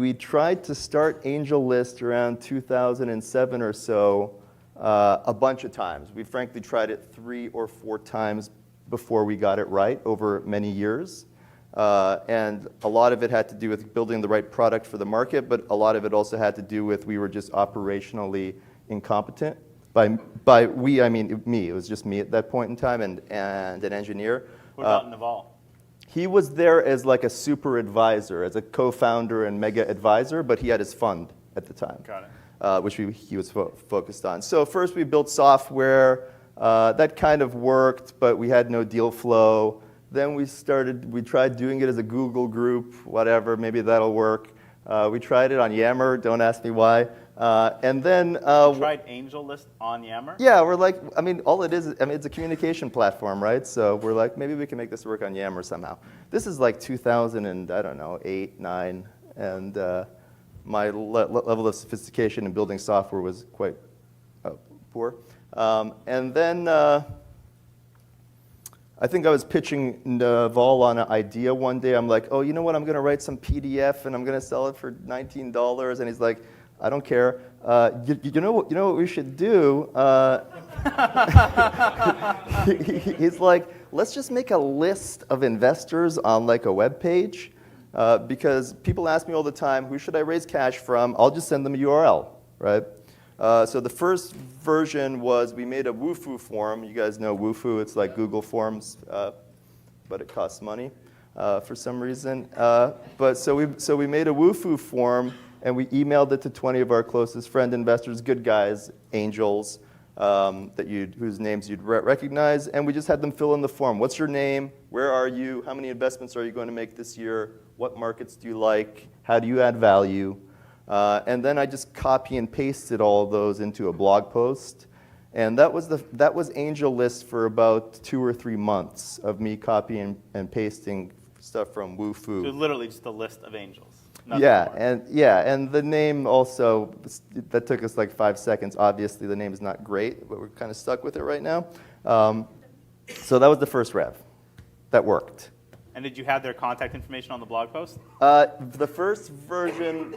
we tried to start AngelList around 2007 or so a bunch of times. We frankly tried it 3 or 4 times before we got it right over many years. And a lot of it had to do with building the right product for the market, but a lot of it also had to do with we were just operationally incompetent. By we, I mean me. It was just me at that point in time and an engineer. What about Naval? He was there as like a super advisor, as a co-founder and mega advisor, but he had his fund at the time. Got it. Which he was focused on. So first we built software. That kind of worked, but we had no deal flow. Then we tried doing it as a Google group, whatever, maybe that'll work. We tried it on Yammer, don't ask me why. And then you tried AngelList on Yammer? Yeah, we're like, I mean, all it is, I mean, it's a communication platform, right? So we're like, maybe we can make this work on Yammer somehow. This is like 2000 and, I don't know, 8, 9, and my level of sophistication in building software was quite poor. And then I think I was pitching Naval on an idea one day. I'm like, oh, you know what? I'm going to write some PDF and I'm going to sell it for $19. And he's like, I don't care. You know what we should do? He's like, let's just make a list of investors on like a web page, because people ask me all the time, who should I raise cash from? I'll just send them a URL, right? So the first version was we made a Wufoo form. You guys know Wufoo. It's like Google Forms, but it costs money for some reason. But so we made a Wufoo form, and we emailed it to 20 of our closest friend investors, good guys, angels, whose names you'd recognize, and we just had them fill in the form. What's your name? Where are you? How many investments are you going to make this year? What markets do you like? How do you add value? And then I just copy and pasted all of those into a blog post. And that was AngelList for about 2 or 3 months of me copying and pasting stuff from Wufoo. So literally just a list of angels. Yeah, and the name also, that took us like 5 seconds. Obviously, the name is not great, but we're kind of stuck with it right now. So that was the first rev. That worked. And did you have their contact information on the blog post? The first version,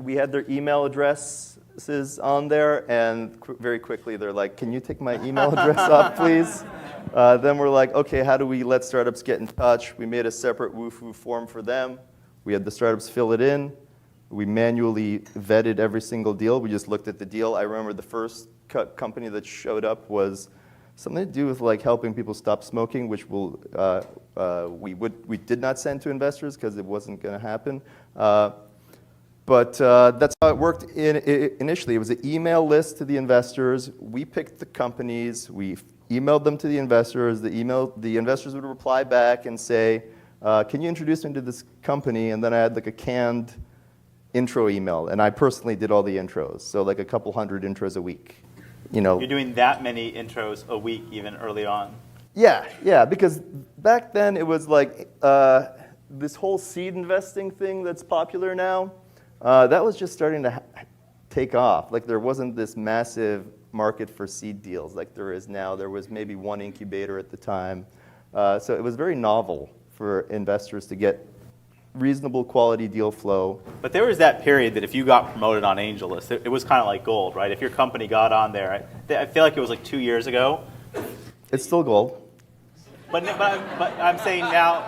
we had their email addresses on there, and very quickly they're like, can you take my email address off, please? Then we're like, okay, how do we let startups get in touch? We made a separate Wufoo form for them. We had the startups fill it in. We manually vetted every single deal. We just looked at the deal. I remember the first company that showed up was something to do with like helping people stop smoking, which we did not send to investors because it wasn't going to happen. But that's how it worked initially. It was an email list to the investors. We picked the companies. We emailed them to the investors. The investors would reply back and say, can you introduce me to this company? And then I had like a canned intro email, and I personally did all the intros, so like a couple hundred intros a week. You're doing that many intros a week even early on. Yeah, because back then it was like this whole seed investing thing that's popular now, that was just starting to take off. Like there wasn't this massive market for seed deals like there is now. There was maybe one incubator at the time. So it was very novel for investors to get reasonable quality deal flow. But there was that period that if you got promoted on AngelList, it was kind of like gold, right? If your company got on there, I feel like it was like 2 years ago. It's still gold. But I'm saying now,